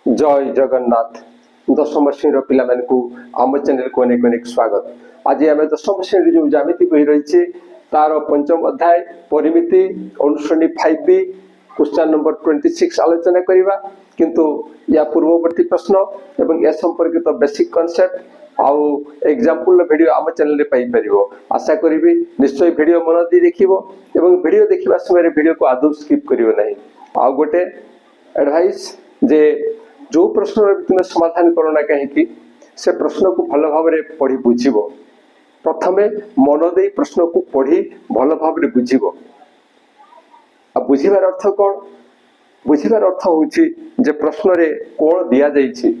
जय जगन्नाथ दशम श्रेणी पिला आम चैनल को अनेक अनेक स्वागत। आज आम दशम श्रेणी जो ज्यामिति बही रही तार पंचम अध्याय परिमिति अनुश्रेणी 5B क्वेश्चन नंबर 26 आलोचना करवा। किंतु या पूर्ववर्ती प्रश्न एवं या संपर्कित बेसिक कॉन्सेप्ट आउ एग्जांपल वीडियो आम चैनल रे पाई परिबो। आशा करी निश्चय वीडियो मन दी देखिबो एवं वीडियो देखिबा समय वीडियो को आदौ स्किप करियो नहीं। आउ गोटे एडवाइस जे जो प्रश्न तुम समाधान करना कहीं से प्रश्न को भल भाव पढ़ी बुझब। प्रथमे मन दे प्रश्न को पढ़ी भल भाव बुझब। बुझार अर्थ कौन? बुझार अर्थ हूँ जे प्रश्न रे कौन दि जाइए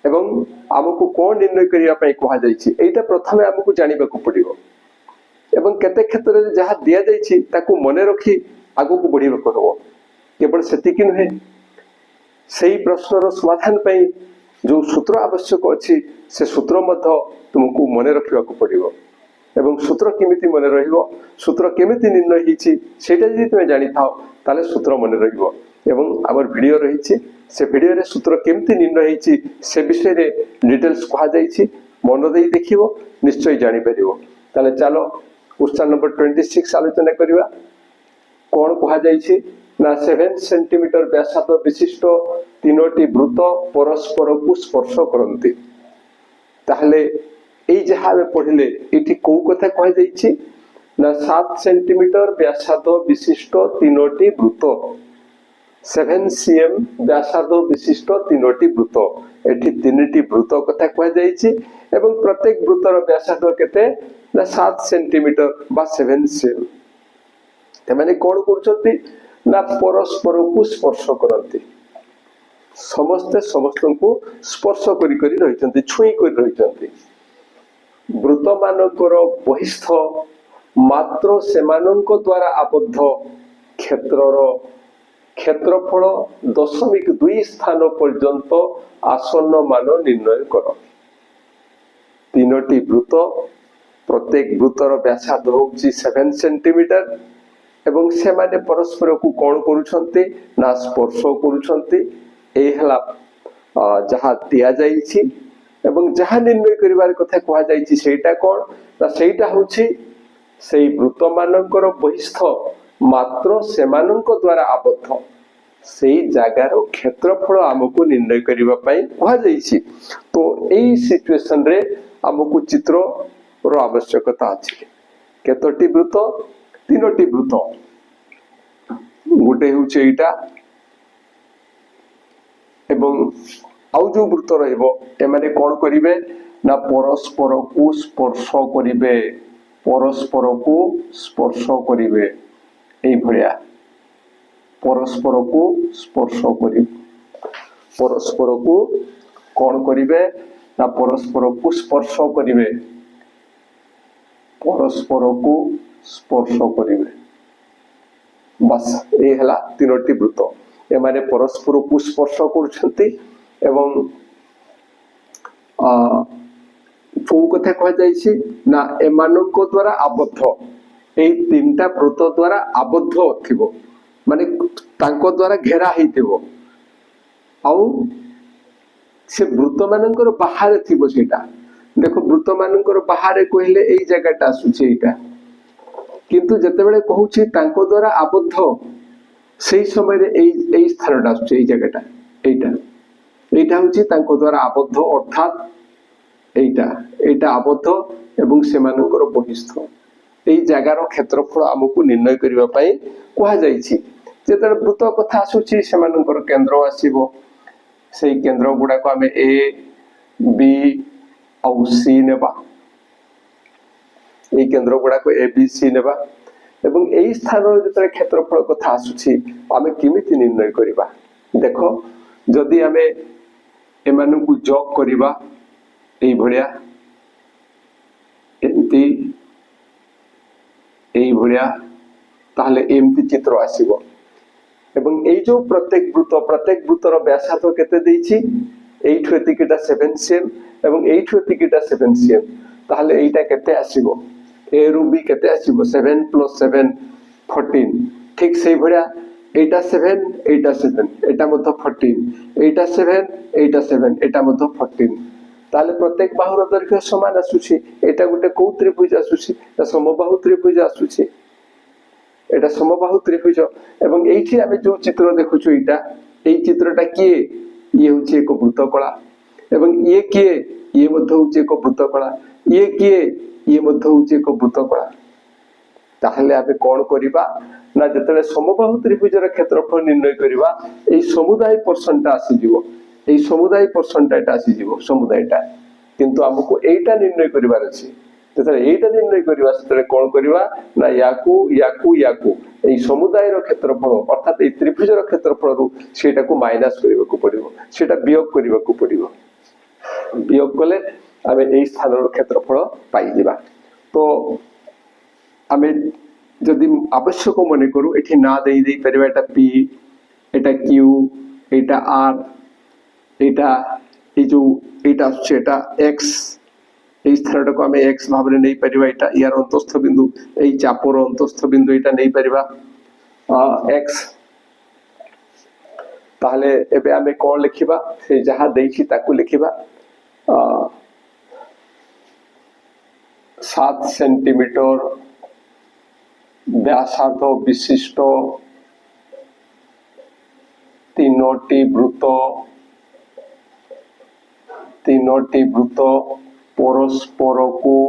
एवं आमको कौन निर्णय करने कहुई प्रथमे आमको जानवा पड़ो एवं केते क्षेत्र में जहाँ दि जाइए मन रखी आग को बढ़ा हम। केवल सेतिक नुहे सही प्रश्नर समाधान पाई जो सूत्र आवश्यक अच्छी से सूत्र तुमको मन रखा पड़ो एवं सूत्र केमिति मन रहिबो, सूत्र केमिति निर्णय होइछि सेटा जदि तुम जानि थाओ ताले सूत्र मन रहिबो। एवं आमर वीडियो रहिछि से वीडियो रे सूत्र केमिति निर्णय होइछि से विषय रे डिटेल्स कहा जाइछि। मन देई देखिबो निश्चय जानि परिबो। ताले चलो क्वेश्चन नंबर 26 आलोचना करिवा। कोन कहा जाइछि ना 7 सेंटीमीटर व्यासार्ध विशिष्ट तीनोटी वृत्त परस्पर को स्पर्श करती। ताहले एई जहाँ पढ़िले इठी को कथा कह जाइछि ना 7 सेंटीमीटर व्यासार्ध विशिष्ट तीनोटी वृत्त 7 cm व्यासार्ध विशिष्ट तीनोटी वृत्त एठी तीनटी वृत्त कथा कह जाइछि एवं प्रत्येक वृत्तर व्यासार्ध केते ना 7 सेंटीमीटर बा 7 cm। एमाने कोन करछथि ना परस्पर को स्पर्श करती। समस्ते समस्त को स्पर्श करी रही छुई कर रही। वृत्त मानकर बहिस्थ मात्र सेमानंक द्वारा आबद्ध क्षेत्रर क्षेत्रफल 0.2 स्थान पर्यंत आसन्न मान निर्णय कर। तीनोटी वृत्त प्रत्येक वृत्तर व्यासार्ध होउछि 7 सेंटीमीटर एवं से माने परस्पर को कौन करुछंती ना स्पर्श करुछंती। एई हला जहाँ दिया जाइछि एवं जहाँ निर्णय करिवार कथा कहा जाइछि सेटा कोन ना सेटा होछि सेई वृत्त मानकर बहिस्थ मात्र सेमानंक द्वारा आबद्ध सेई जागार क्षेत्रफल आमको निर्णय करिवा पई कहा जाइछि। तो एई सिचुएशन रे आमको चित्र रो आवश्यकता अछि। केतोटी वृत्त? तीनोटी वृत्त। गोटे हूँ एटा एवं आउ जो वृत्त रहिबो एमाने कोन करिवे ना परस्पर को स्पर्श करिवे। परस्पर को स्पर्श करिवे एई भरिया परस्पर को स्पर्श करिवे। परस्पर को कोन करिवे ना परस्पर को स्पर्श करिवे। परस्पर को स्पर्श करिवे। बस ये हला तीनोटी वृत्त एमाने परस्पर को स्पर्श करछंती एवं को कथा कह जाइछि ना एमानंक द्वारा आबद्ध एई तीनटा वृत्त द्वारा आबद्ध थिबो माने तांको द्वारा घेरा हेतिबो आउ से वृत्त मानकर बाहर थिबो। सेटा देखो वृत्त मानकर बाहर कहले एई जगहटा आसुछि एटा किंतु जेतेबेले कहूछि तांको द्वारा आबद्ध सेई समय रे एई स्थानटा आसुछि एई जगहटा एटा होछि तांको द्वारा आबद्ध अर्थात एटा आबद्ध एवं सेमानकर बहिस्थ एई जगार क्षेत्रफल आमको निर्णय करिवा पई कहा जाइछि। जेतेबेले वृत्त कथा आसुछि सेमानकर केंद्र आसीबो सेई केंद्र गुडा को हमें ए बी और सी नेबा। এই কেন্দ্র গুড়াক এ বি সি নেবা এবং এই স্থানের যেতে ক্ষেত্রফল কথা আসুছি আমি কেমিতি নির্ণয় করিবা। দেখো যদি আমি এমানকু যোগ করিবা এই ভলিয়া এমতি এই ভলিয়া তাহলে এমতি চিত্র আসিব এবং এই যে প্রত্যেক বৃত্তর ব্যাসার্ধ কেতে দেইছি এইঠু এতিকিটা 7 cm এবং এইঠু এতিকিটা 7 cm তাহলে এইটা কেতে আসিব ए रु बी केते आसीबो 7 + 7 14। ठीक से भड़िया এইটা 7 এইটা 7 এটা মধ্যে 14 এইটা 7 এইটা 7 এটা মধ্যে 14 তাহলে প্রত্যেক বাহুর দৈর্ঘ্য সমান আসুছি এটা গোটে কোউ ত্রিভুজ আসুছি না সমবাহু ত্রিভুজ আসুছি এটা সমবাহু ত্রিভুজ এবং এইটি আমি যে চিত্র দেখুଛୁ এইটা এই চিত্রটা কিଏ ইয়ে হচ্ছে এক বৃত্তকলা এবং ইয়ে কিଏ ইয়ে মধ্যে হচ্ছে এক বৃত্তকলা ইয়ে কিଏ ইয়ে মধ্যে হচ্ছে এক বৃত্তকলা তাহলে আমি কোন করিবা না যেতলে সমবাহু ত্রিভুজের ক্ষেত্রফল নির্ণয় করিবা এই সমুদায় পোরশনটা আসিଯିବ এই সমুদায় পোরশনটা এটা আসিଯିବ সমুদায়টা কিন্তু আমাকে এইটা নির্ণয় করিবার আছে যেতলে এইটা নির্ণয় করিবা সেতলে কোন করিবা না ইয়াকু ইয়াকু ইয়াকু এই সমুদায়ের ক্ষেত্রফল অর্থাৎ এই ত্রিভুজের ক্ষেত্রফলରୁ সেটাକୁ মাইনাস করিବାକୁ পড়িব সেটা বিয়োগ করিବାକୁ পড়িব বিয়োগ কলে আমি এই স্থানর ক্ষেত্রফল পাই ଯିବା তো আমি যদি আবশ্যক মনে করু এটি না দেই পারিবা এটা পি এটা কিউ এটা আর এটা এই যে এটা হচ্ছে এটা এক্স এই স্থানটাকে আমি এক্স ভাবে নেই পারিবা এটা ইয়ার অন্তস্থ বিন্দু এই চাপর অন্তস্থ বিন্দু এটা নেই পারিবা এক্স তাহলে এবে আমি কোন লিখিবা সেই যাহা দেইছি তাকু লিখিবা 7 সেন্টিমিটার ব্যাসার্ধ বিশিষ্ট তিনটি বৃত্ত পরস্পরকু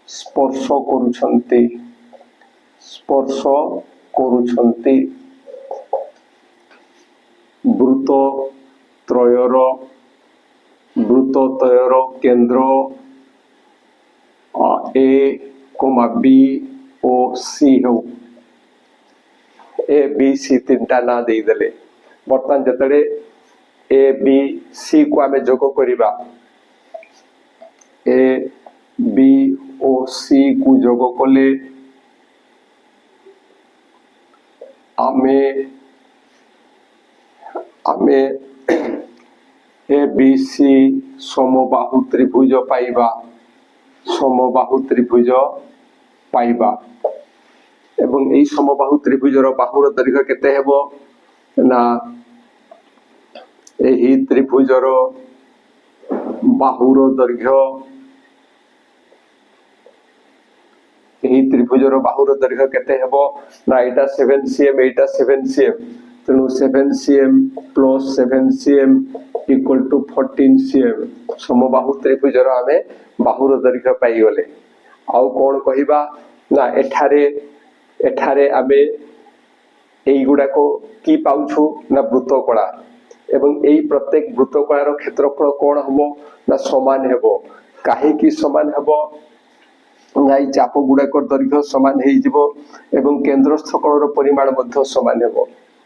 স্পর্শ କରୁଛନ୍ତି বৃত্তদ্বয়ের কেন্দ্র এ কমা B O C হেউ A B C তিনটা না ଦେଇଦେଲେ ବର୍ତ୍ତମାନ ଯେତେବେଳେ ଏ ବି ସି କୁ ଆମେ ଯୋଗ କରିବା ଏ ବି ଓ ସି କୁ ଯୋଗ କଲେ ଆମେ ଏ ବି ସି ସମବାହୁ ତ୍ରିଭୁଜ ପାଇବା এবং এই সমবাহু ত্রিভুজর বাহুর দৈর্ঘ্য কেতে হেব না এই ত্রিভুজর বাহুর দৈর্ঘ্য কেতে হেব না এটা 7 cm এইটা 7 cm তেণু 7 cm plus 7 cm equal to 14 cm সমবাহু ত্রিভুজর আমি বাহুর দৈর্ঘ্য পাইগলে আউ কোন কহিবা না এঠারে আমি এইগুড়াক কি পাউছু না বৃত্তকলা এবং এই প্রত্যেক বৃত্তকলার ক্ষেত্রফল কোন হব না সমান হব কাহিকি সমান হব না এই চাপ গুড়াকর দৈর্ঘ্য সমান হইଯିବ এবং কেন্দ্রস্থ কোণর পরিমাণ মধ্য সমান হব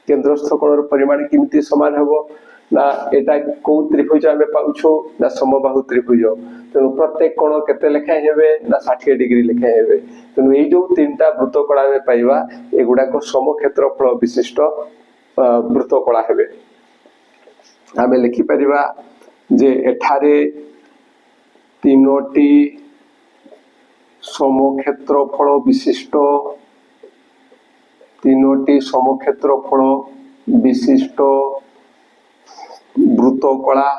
কেন্দ্রস্থ কোণর পরিমাণ কিমিতি সমান হব না এটা কোউ ত্রিভুজ আমি পাউছু না সমবাহু ত্রিভুজ তেণু প্রত্যেক কোণ কেতে লেখা হেবে না 60 ডিগ্রি লেখা হেবে তেণু এই যে তিনটা বৃত্তকলা আমি পাইবা এগুড়াক সমক্ষেত্রফল বিশিষ্ট বৃত্তকলা হেবে আমি লিখি পারিবা যে এঠারে তিনোটি সমক্ষেত্রফল বিশিষ্ট বৃত্তকলা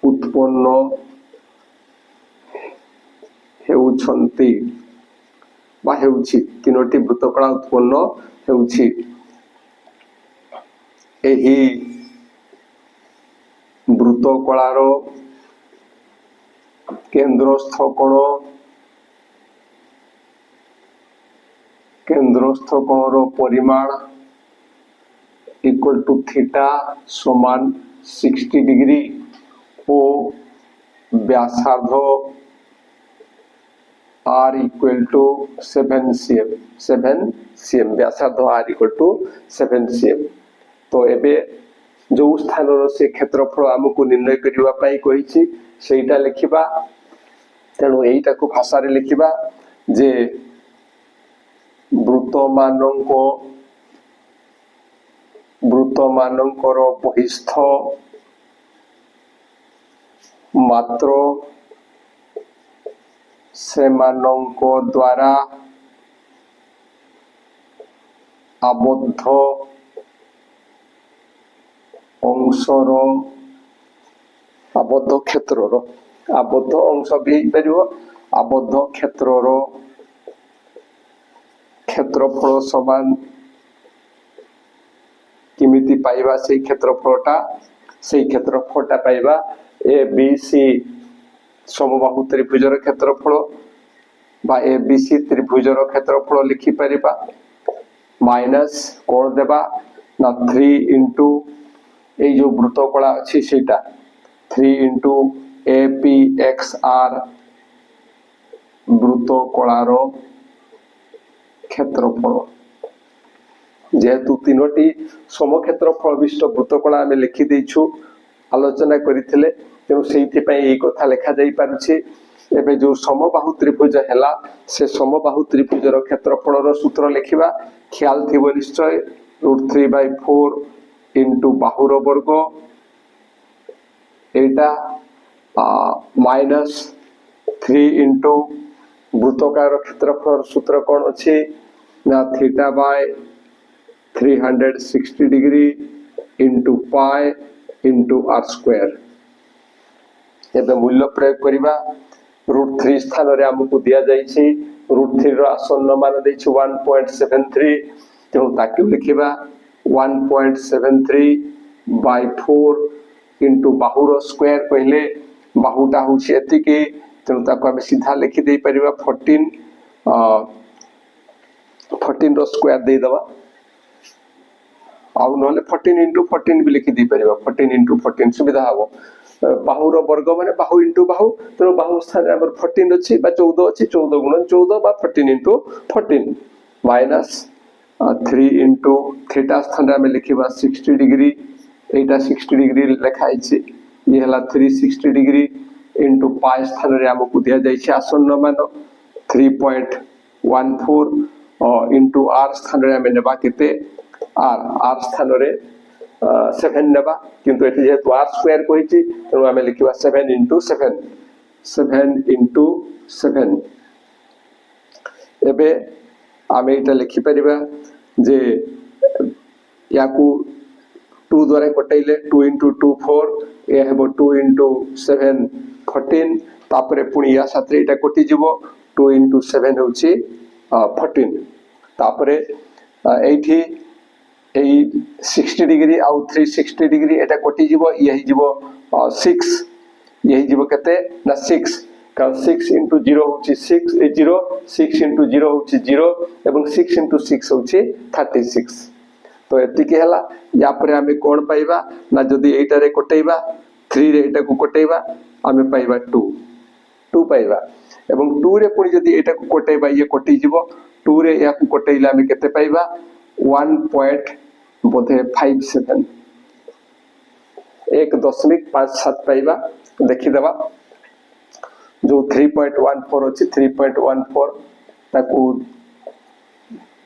উৎপন্ন ହେଉଛନ୍ତି বা ହେଉଛି ତିନୋଟି ବୃତ୍ତକଳା ଉତ୍ପନ୍ନ ହେଉଛି ଏହି ବୃତ୍ତକଳାର କେନ୍ଦ୍ରସ୍ଥ କୋଣର ପରିମାଣ equal to theta সমান 60 ডিগ্রি ও ব্যাসার্ধ r equal to 7 cm ব্যাসার্ধ r equal to 7 cm তো এবে जो স্থানর সে ক্ষেত্রফল আমকু নির্ণয় করিবা পাই কইছি সেইটা লিখিবা তেণু এইটাকু ভাষারে লিখিবা যে বৃত্তମାନଙ୍କର বহিস্থ মাত্র ସେମାନଙ୍କ ଦ୍ୱାରା ଆବଦ୍ଧ ଅଂଶର ଆବଦ୍ଧ କ୍ଷେତ୍ରର ଆବଦ୍ଧ ଅଂଶ ବି ହେଇପାରିବ ଆବଦ୍ଧ କ୍ଷେତ୍ରର କ୍ଷେତ୍ରଫଳ ସମାନ କେମିତି ପାଇବା ସେଇ କ୍ଷେତ୍ରଫଳଟା ପାଇବା ଏ ବି ସି ସମବାହୁ ତ୍ରିଭୁଜର କ୍ଷେତ୍ରଫଳ বা এ বি সি ত্রিভুজর ক্ষেত্রফল লিখিপারিবা মাইনাস কোণ দেবা না 3 ইন্টু এই যে বৃত্তকলা আছে সেটা 3 ইন্টু এ পি এক্স আর বৃত্তকলার ক্ষেত্রফল যেহেতু তিনোটি সমক্ষেত্রফল বিশিষ্ট বৃত্তকলা আমি লিখি দেইছু আলোচনা করিଥିଲେ তেଣୁ ସେଇଥିପାଇଁ এই কথা লেখা যাই পারুছে ଏବେ ଯୋଉ ସମବାହୁ ତ୍ରିଭୁଜ ହେଲା ସେ ସମବାହୁ ତ୍ରିଭୁଜର କ୍ଷେତ୍ରଫଳର ସୂତ୍ର ଲେଖିବା ଖ୍ୟାଲ ଥିବ ନିଶ୍ଚୟ √3/4 ଇଣ୍ଟୁ ବାହୁର ବର୍ଗ ଏଇଟା ମାଇନସ୍ 3 ଇଣ୍ଟୁ ବୃତ୍ତକାରର କ୍ଷେତ୍ରଫଳର ସୂତ୍ର କ'ଣ ଅଛି ନା θ/360 degree into pi into r square ଏବେ মূল্য প্রয়োগ କରିବା √3 স্থাନରେ ଆମକୁ ଦିଆ ଯାଇଛି √3 ର ଆସନ୍ନ ମାନ ଦେଇଛି 1.73 ତେଣୁ ତାକୁ ଲେଖିବା 1.73/4 ଇଣ୍ଟୁ ବାହୁର ସ୍କୟାର କହିଲେ ବାହୁଟା ହେଉଛି ଏତିକି ତେଣୁ ତାକୁ ଆମେ ସିଧା ଲେଖି ଦେଇ ପାରିବା 14 ର ସ୍କୟାର ଦେଇଦେବା ଆଉ ନହେଲେ 14 ଇଣ୍ଟୁ 14 ବି ଲେଖି ଦେଇ ପାରିବା 14 ଇଣ୍ଟୁ 14 ସୁବିଧା ହବ ବାହୁର ବର୍ଗ ମାନେ ବାହୁ ଇଣ୍ଟୁ ବାହୁ ତେଣୁ ବାହୁ ସ୍ଥାନରେ ଆମର 14 ଅଛି ବା 14 ଅଛି 14 ଗୁଣ 14 ବା 14 ଇଣ୍ଟୁ 14 ମାଇନସ୍ 3 ଇଣ୍ଟୁ থিটা ସ୍ଥାନରେ ଆମେ ଲେଖିବା 60 ডিগ্রি এইটা 60 ডিগ্রি লেখা আছে ଇଏ ହେଲା 360 ডিগ্রি ইন্টু পাই স্থাନରେ ଆମକୁ ଦିଆ ଯାଇଛି ଆସନ୍ନ ମାନ 3.14 ইন্টু r স্থাନରେ ଆମେ ନେବା କେତେ r স্থাନରେ 7 নেবা কিন্তু এটি যেহেতু r স্কয়ার কইছি তেଣୁ ଆମେ লেখিবা 7 ইন্টু 7 ইন্টু 7 ଏବେ ଆମେ এটা লেখি পারিবা যে ইয়াকু 2 দ্বারা কটাইলে 2 ইন্টু 2 4 এ হেবো 2 ইন্টু 7 14 তারপরে পুনি ইয়া সাথে এটা কটি যাব 2 ইন্টু 7 হচ্ছে 14 তারপরে এইটি এই 60 ডিগ্রি আউ 360 ডিগ্রি এটা কটি যাব ইয়ে হই যাব 6 ইয়ে হই যাব কেতে না 6 কারণ 6 ইন্টু 0 হচ্ছে 6 এই 0 6 ইন্টু 0 হচ্ছে 0 এবং 6 ইন্টু 6 হচ্ছে 36 তো এতিকি হেলা ইয়া পরে আমি কোণ পাইবা না যদি এইটারে কটাইবা 3 রে এটাকু কটাইবা আমি পাইবা 2 পাইবা এবং 2 রে পুনি যদি এটাকু কটাইবা ইয়ে কটি যাব 2 রে ইয়াকু কটাইলে আমি কেতে পাইবা 1.57 1.57 পাইবা দেখি দেবা जो 3.14 अछि 3.14 ताकू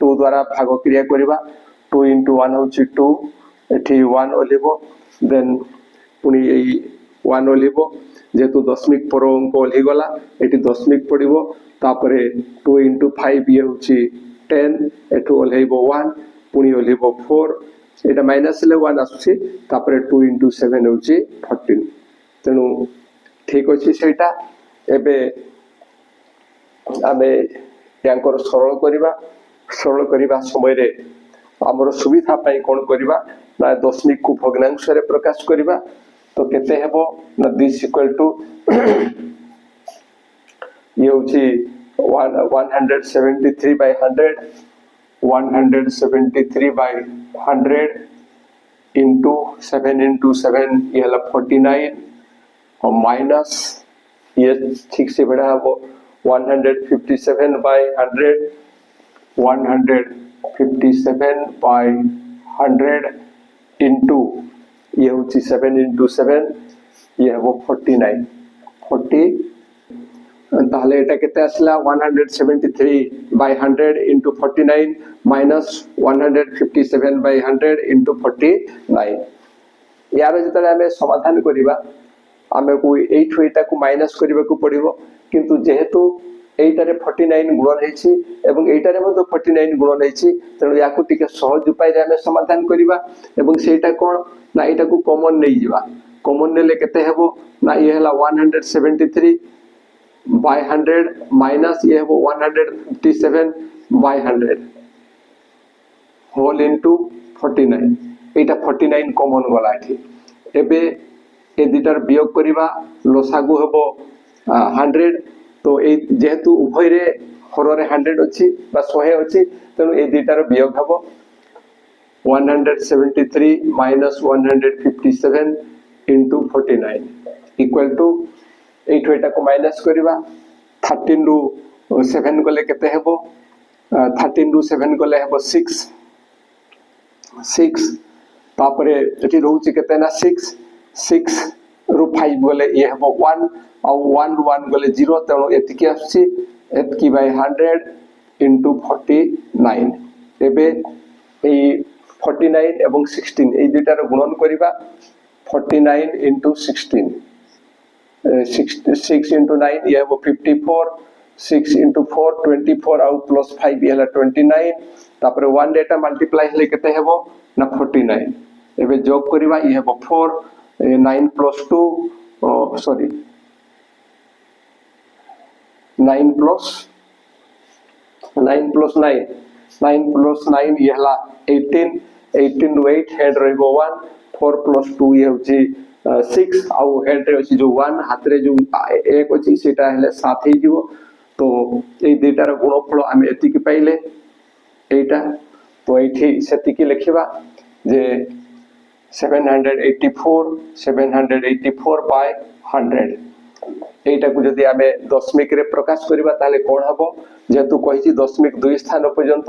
2 द्वारा भाग क्रिया करिबा 2 into 1 होछि 2 एठी 1 ओलिबो देन पुनी एई 1 ओलिबो जेतु दशमिक पर अंक ओली गला एठी दशमिक पडिबो तापरे 2 into 5 ये होछि 10 एठु ओलेइबो 1 पुनी ओलिबो 4 एटा माइनस ले 1 आसुछि तापरे 2 into 7 होछि 14 तेनु ठीक अछि सेटा एबे आमे यांकर सरल करिबा समय रे हमर सुविधा पाई कोन करिबा ना दशमिक को भग्नांश रे प्रकाश करिबा तो केते हेबो ना दिस इक्वल टू ये होची 173/100 173/100 into 7 into 7 ये हला 49 और माइनस ये ठीक से बड़ा है वो 157/100 157/100 into ये होची 7 into 7 ये है वो 49 40 তাহলে এটা কেতে আসলা 173/100 into 49 minus 157/100 into 49 यार जेतले हमें समाधान करिबा आमे को 8 एटा को माइनस करबा को पड़िबो किंतु जेहेतु এইটারে 49 গুণन ହେଇଛି ଏବଂ এইটারে ମଧ୍ୟ 49 ଗୁଣନ ହେଇଛି ତେଣୁ ୟାକୁ ଟିକେ ସହଜ ଉପାୟରେ ଆମେ ସମାଧାନ କରିବା ଏବଂ ସେଇଟା କ'ଣ ନା ଏଇଟାକୁ କମନ ନେଇଯିବା କମନ ନେଲେ କେତେ ହେବ ନା ଇଏ ହେଲା 173 by 100 minus ये वो 157 by 100 whole into 49 Etah 49 common गला एठी एबे ए दिटार वियोग करिबा लसागु हेबो 100 तो ए जेहेतु उभय रे हररे 100 अछि बा 100 अछि तेनु ए दिटार वियोग हेबो 173 minus 157 into 49 equal to 8 एटा को माइनस करिबा 13 रु 7 गले केते हेबो 13 रु 7 गले हेबो 6 तापरे एठी रहउची केते ना 6 रु 5 गले ये हेबो 1 और 1 रु 1 गले 0 तेणु एतिकी आछि एतकी बाय 100 into 49 एबे ए 49 एवं 16 ए दुटार गुणन करिबा 49 into 16 6 into 9 ये वो 54 6 into 4 24 आउ प्लस 5 ये 29 तापर 1 डेटा मल्टीप्लाई हेले केते हेबो ना 49 एबे जोग करिबा ये हेबो 4 9 plus 2 sorry 9 plus 9 ये हला 18 रु 8 हेड रहबो 1 4 plus 2 ये होची 6 आउ हेड रे अछि जो 1 हाथ रे जो एक अछि सेटा हेले 7 हे जीवो तो ए डेटार गुणफल आमे एति की पाइले एटा तो एठी सेति की लिखिबा जे 784 by 100 एटा को जदी आमे दशमिक रे प्रकाश करिबा ताले कोन हबो जेतु कहिछि दशमिक 2 स्थान पर्यंत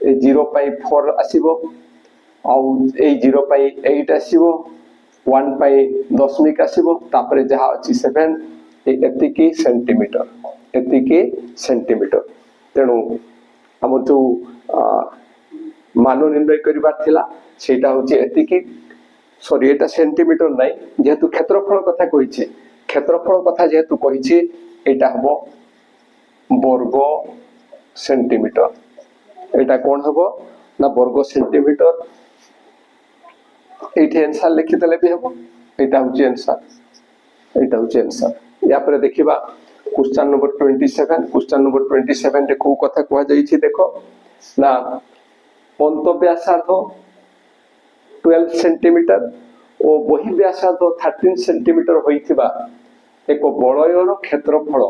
ए 0 पाई 4 आसीबो आउ ए 0 पाई 8 आसीबो 1 पाई दशमिक आसीबो तापरे जहा अछि 7 एतिकी सेंटीमीटर तेणु हम जो मान निर्णय करिबार थिला सेटा होछि एतिकी सॉरी एटा सेंटीमीटर नै जेहेतु क्षेत्रफल कथा कहिछि क्षेत्रफल कथा जेहेतु कहिछि एटा हबो वर्ग सेंटीमीटर एटा कोन हबो ना वर्ग सेंटीमीटर एठी आंसर लिखि देले भी हबो एटा होछि आंसर या पर देखिबा क्वेश्चन नंबर 27 रे को कथा कहवा जाईछि देखो ना पंत व्यासार्ध 12 सेंटीमीटर और बहि व्यासार्ध 13 सेंटीमीटर होइथिबा एक बलयर क्षेत्रफल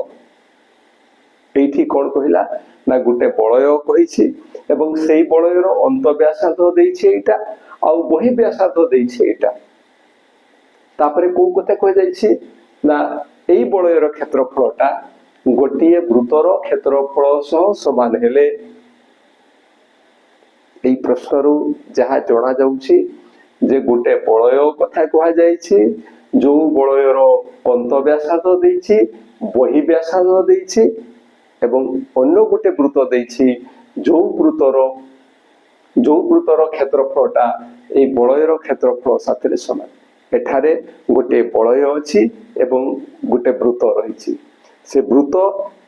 एठी कोन कहिला ना गुटे बलय कहिछि एवं सेही बलयर अंत व्यासार्ध देइछि एटा आ बहि व्यासार्ध देइछि एटा तापरे को कथा कह जाईछि ना एई बलयर क्षेत्रफलटा गोटिए वृत्तर क्षेत्रफल सह समान हेले एई प्रश्नरु जहा जणा जाउछि जे गोटे बलय कथा कह जाईछि जो बलयर अंत व्यासार्ध देइछि बहि व्यासार्ध देइछि एवं अन्य गोटे वृत्त देइछि जो वृत्तर क्षेत्रफलटा एई बलयर क्षेत्रफल साथे समान एठारे गोटे बलय अछि एवं गोटे वृत्त रहिछि से वृत्त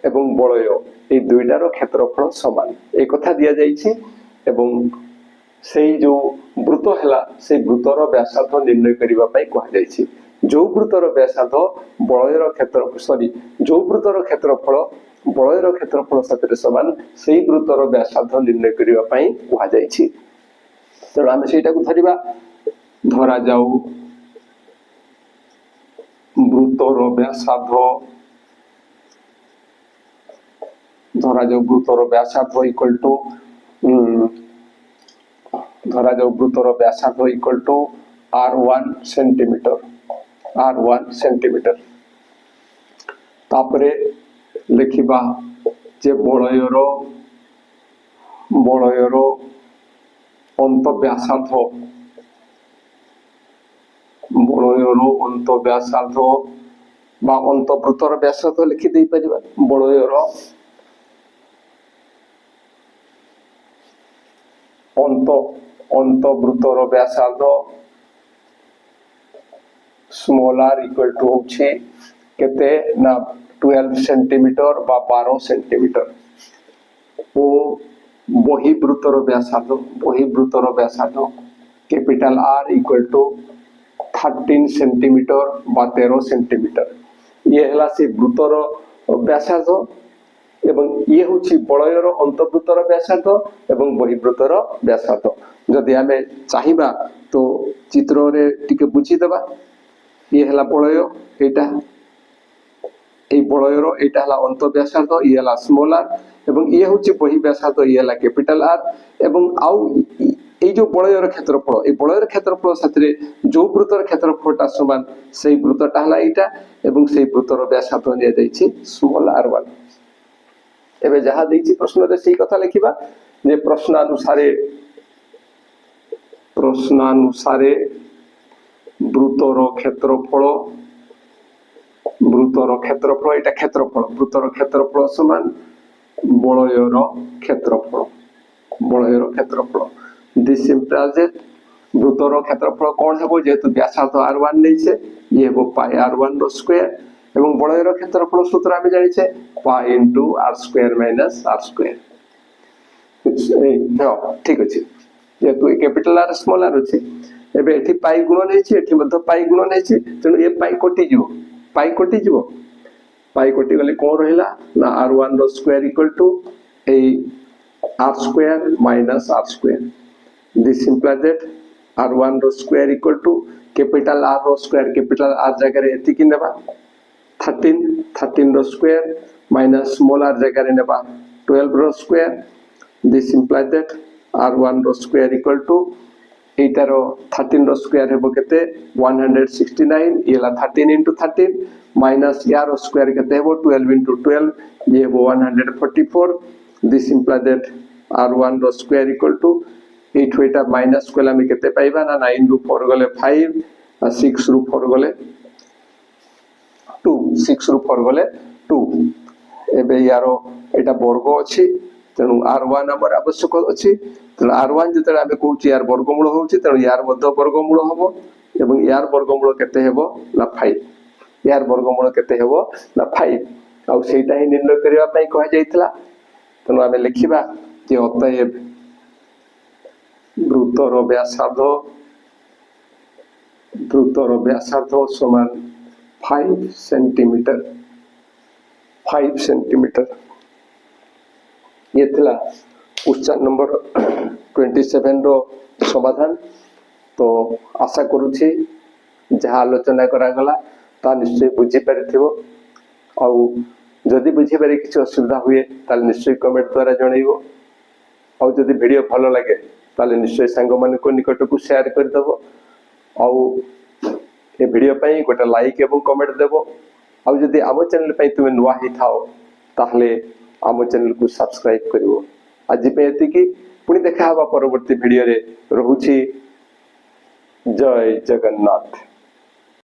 एवं बलय ए दुइटार क्षेत्रफल समान ए कथा दिया जाइछि एवं सेई जो वृत्त हला से वृत्तर व्यासार्ध निर्णय करिबा पई कहा जाइछि जो वृत्तर व्यासार्ध बलयर क्षेत्रफल सॉरी जो वृत्तर क्षेत्रफल बलयर क्षेत्रफल साथे समान सेई वृत्तर व्यासार्ध निर्णय करिबा पई कहा जाइछि तेणु आमे सेटा को धरा जाऊ वृत्तर व्यासार्ध धरा जाऊ वृत्तर व्यासार्ध इक्वल टू धरा जाऊ वृत्तर व्यासार्ध इक्वल टू r1 सेंटीमीटर तापरे लिखिबा जे बलयर अंत व्यासार्ध बा अंत वृत्तर व्यासार्ध लिखि देई परिबा बलयर अंत वृत्तर व्यासार्ध स्मॉल r इक्वल टू होछि केते ना 12 सेंटीमीटर बा 12 सेंटीमीटर ओ बहिर्वृत्तर व्यासार्ध capital R equal to 13 centimetre बा 13 सेंटीमीटर ये हला से वृत्तर व्यासार्ध एवं ये होची बलयर अंतर्वृत्तर व्यासार्ध एवं बहिर्वृत्तर व्यासार्ध जदि आमे चाहिबा तो चित्र रे टिके बुझी देबा ये हला बलय एटा এই বলয়র এটা হলা অন্তঃব্যাসার্ধ ই হলা স্মল আর এবং ইয়ে হচ্ছে বহির্ব্যাসার্ধ ই হলা ক্যাপিটাল আর এবং আউ এই যে বলয়র ক্ষেত্রফল এই বলয়র ক্ষেত্রফল সাথে যে বৃত্তর ক্ষেত্রফলটা সমান সেই বৃত্তটা হলা এইটা এবং সেই বৃত্তর ব্যাসার্ধ নিয়ে যাইছি স্মল r1 এবে যাহা দেইছি প্রশ্নরে সেই কথা লিখিবা যে প্রশ্নানুসারে বৃত্তর ক্ষেত্রফল এটা ক্ষেত্রফল বৃত্তর ক্ষেত্রফল সমান বলয়র ক্ষেত্রফল দিস ইমপ্লাইজ দ্যাট বৃত্তর ক্ষেত্রফল কোন হবে যেহেতু ব্যাসার্ধ r1 নেইছে ইয়ে হবে পাই r1 র স্কয়ার এবং বলয়র ক্ষেত্রফল সূত্র আমি জানিছে pi into r square minus r square ঠিক আছে যেহেতু ক্যাপিটাল আর স্মল আর আছে এবে এটি পাই গুণ নেইছে এটি মধ্য পাই গুণ নেইছে তেଣୁ এ পাই কটিଯିବ पाई कटी गले कौन रहिला ना r1 rho square equal to a r square minus r square this implies that r1 rho square equal to capital r rho square capital r जगह रे एति कि नेबा 13 rho square minus small r जगह रे नेबा 12 rho square this implies that r1 rho square equal to एटार 13 rho square हेबो केते 169 येला 13 into 13 माइनस यार स्क्वायर केते हेबो 12 into 12 ये हेबो 144 this implies that r1 rho square equal to 8 eta minus Cola में केते पाइबा ना 9 रू 4 गले 5 6 रू 4 गले 2 6 रू 4 गले 2 एबे यारो एटा वर्ग अछि तेणु r1 हमर आवश्यक अछि तेणु r1 जते आमे कहूची यार वर्गमूल होउची तेणु यार मध्य वर्गमूल हबो एवं यार वर्गमूल केते हेबो ना 5 यार वर्गमूल केते हेबो ना 5 आ सेटा ही निर्णय करिवा पई कह जायतला तेणु आमे लिखिबा जे अतएव वृत्तर व्यासार्ध समान 5 सेंटीमीटर ये थिला क्वेश्चन नंबर 27 रो समाधान तो आशा करूछि जहा आलोचना करा गला ता निश्चय बुझी परिथिबो आ जदि बुझी पारे किछ असुविधा हुए ताल निश्चय कमेंट द्वारा जणाइबो आ जदि वीडियो भलो लागे ताल निश्चय संग मन को निकट को शेयर कर देबो आ ए वीडियो पई गोटा लाइक एवं कमेंट देबो आ जदि आम चैनल पई तुमे नुवा हि थाओ ताहले आम चैनल को सब्सक्राइब करिवो आज पे एति की पुणी देखा हवा परवर्ती वीडियो रे रहुछि जय जगन्नाथ।